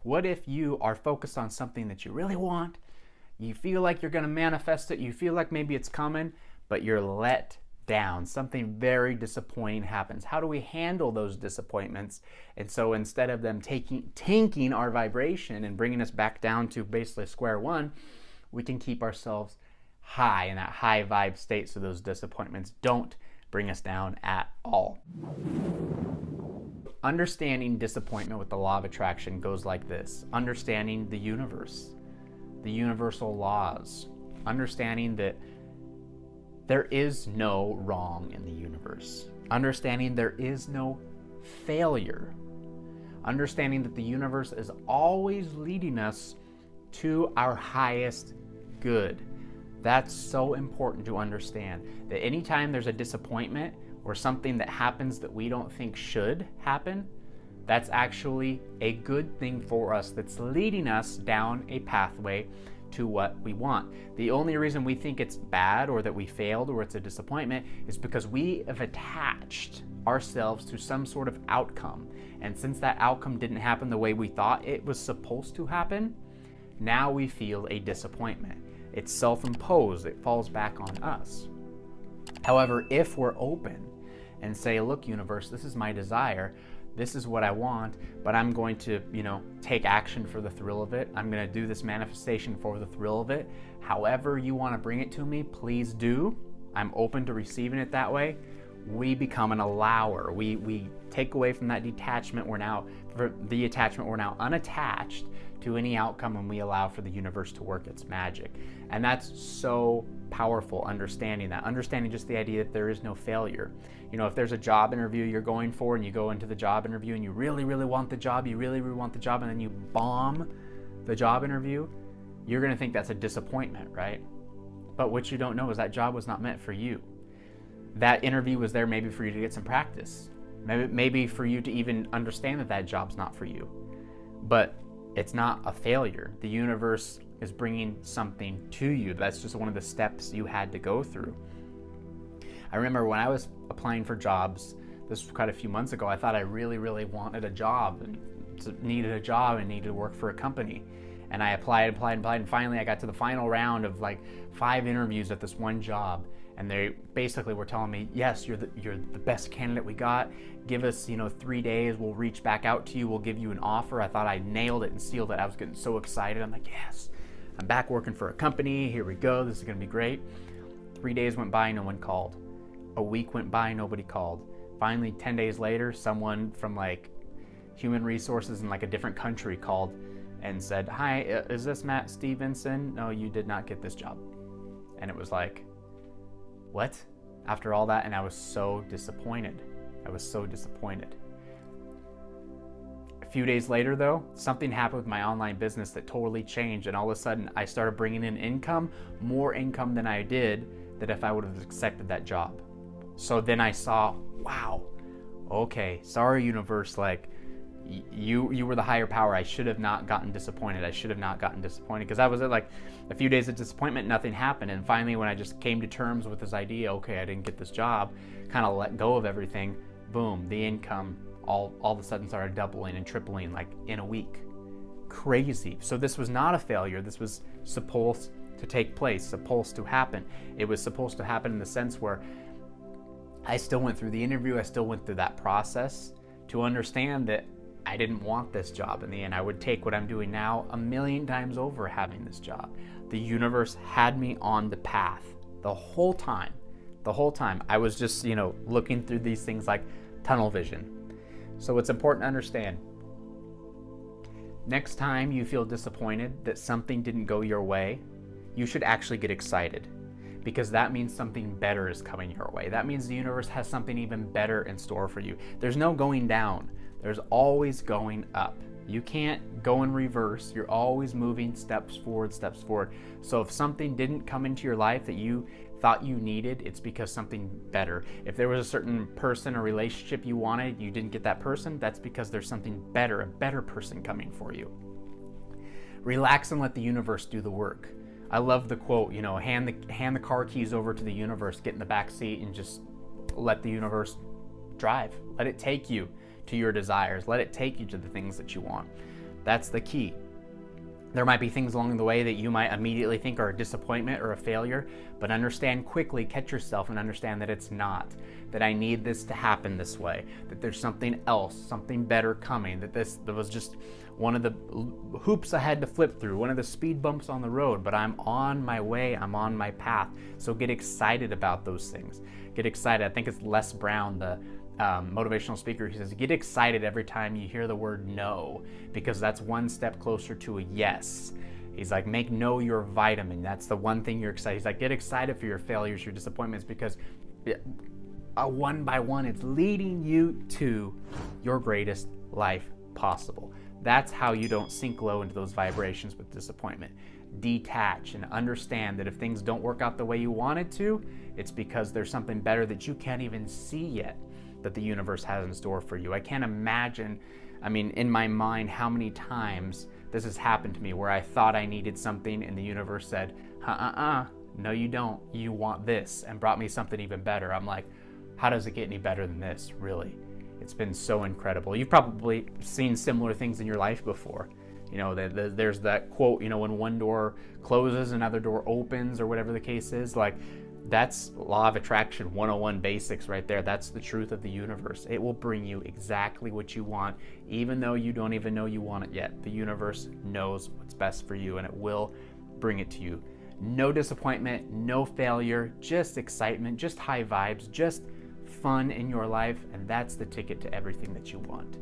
What if you are focused on something that you really want? You feel like you're going to manifest it. You feel like maybe it's coming, but you're let down. Something very disappointing happens. How do we handle those disappointments? And so instead of them tanking our vibration and bringing us back down to basically square one, we can keep ourselves high in that high vibe state so those disappointments don't bring us down at all. Understanding disappointment with the law of attraction goes like this. Understanding the universe, the universal laws, understanding that there is no wrong in the universe, understanding there is no failure, understanding that the universe is always leading us to our highest good. That's so important to understand, that anytime there's a disappointment or something that happens that we don't think should happen, that's actually a good thing for us, that's leading us down a pathway to what we want. The only reason we think it's bad or that we failed or it's a disappointment is because we have attached ourselves to some sort of outcome. And since that outcome didn't happen the way we thought it was supposed to happen, now we feel a disappointment. It's self-imposed. It falls back on us. However, if we're open and say, look, universe, this is my desire, this is what I want, but I'm going to, take action for the thrill of it. I'm going to do this manifestation for the thrill of it. However you want to bring it to me, please do. I'm open to receiving it that way. We become an allower. We take away from that detachment. We're now unattached to any outcome, and we allow for the universe to work its magic. And that's so powerful, understanding just the idea that there is no failure. If there's a job interview you're going for and you go into the job interview and you really, really want the job, and then you bomb the job interview, you're going to think that's a disappointment, right? But what you don't know is that job was not meant for you. That interview was there maybe for you to get some practice, maybe for you to even understand that job's not for you. But it's not a failure. The universe is bringing something to you. That's just one of the steps you had to go through. I remember when I was applying for jobs, this was quite a few months ago, I thought I really, really wanted a job and needed to work for a company. And I applied, and finally I got to the final round of like 5 interviews at this one job. And they basically were telling me, yes, you're the best candidate we got. Give us, 3 days. We'll reach back out to you. We'll give you an offer. I thought I nailed it and sealed it. I was getting so excited. I'm like, yes, I'm back working for a company. Here we go. This is going to be great. 3 days went by. No one called. A week went by. Nobody called. Finally, 10 days later, someone from like human resources in like a different country called and said, hi, is this Matt Stevenson? No, you did not get this job. And it was like, what? After all that, and I was so disappointed. A few days later though, something happened with my online business that totally changed, and all of a sudden I started bringing in income, more income than I did that if I would have accepted that job. So then I saw, wow, okay, sorry universe, like you were the higher power. I should have not gotten disappointed. Because I was at like a few days of disappointment, nothing happened. And finally, when I just came to terms with this idea, okay, I didn't get this job, kind of let go of everything, boom, the income all of a sudden started doubling and tripling like in a week. Crazy. So this was not a failure. This was supposed to take place, supposed to happen. It was supposed to happen in the sense where I still went through the interview. I still went through that process to understand that I didn't want this job in the end. I would take what I'm doing now 1,000,000 times over having this job. The universe had me on the path the whole time. I was just, looking through these things like tunnel vision. So it's important to understand. Next time you feel disappointed that something didn't go your way, you should actually get excited, because that means something better is coming your way. That means the universe has something even better in store for you. There's no going down. There's always going up. You can't go in reverse. You're always moving steps forward. So if something didn't come into your life that you thought you needed, it's because something better. If there was a certain person or relationship you wanted, you didn't get that person, that's because there's something better, a better person coming for you. Relax and let the universe do the work. I love the quote, hand the car keys over to the universe, get in the back seat and just let the universe drive. Let it take you to your desires. Let it take you to the things that you want. That's the key. There might be things along the way that you might immediately think are a disappointment or a failure, but understand quickly, catch yourself and understand that it's not. That I need this to happen this way, that there's something else, something better coming, that was just one of the hoops I had to flip through, one of the speed bumps on the road, but I'm on my way, I'm on my path. So get excited about those things. Get excited. I think it's Les Brown, the motivational speaker. He says, get excited every time you hear the word no, because that's one step closer to a yes. He's like, make no your vitamin. That's the one thing you're excited. He's like, get excited for your failures, your disappointments, because one by one, it's leading you to your greatest life possible. That's how you don't sink low into those vibrations with disappointment. Detach and understand that if things don't work out the way you want it to, it's because there's something better that you can't even see yet that the universe has in store for you. I can't imagine, in my mind, how many times this has happened to me where I thought I needed something and the universe said, no you don't, you want this, and brought me something even better. I'm like, how does it get any better than this, really? It's been so incredible. You've probably seen similar things in your life before. There's that quote, when one door closes, another door opens, or whatever the case is. Like, that's law of attraction 101 basics right there. That's the truth of the universe. It will bring you exactly what you want, even though you don't even know you want it yet. The universe knows what's best for you, and it will bring it to you. No disappointment, no failure, just excitement, just high vibes, just fun in your life, and that's the ticket to everything that you want.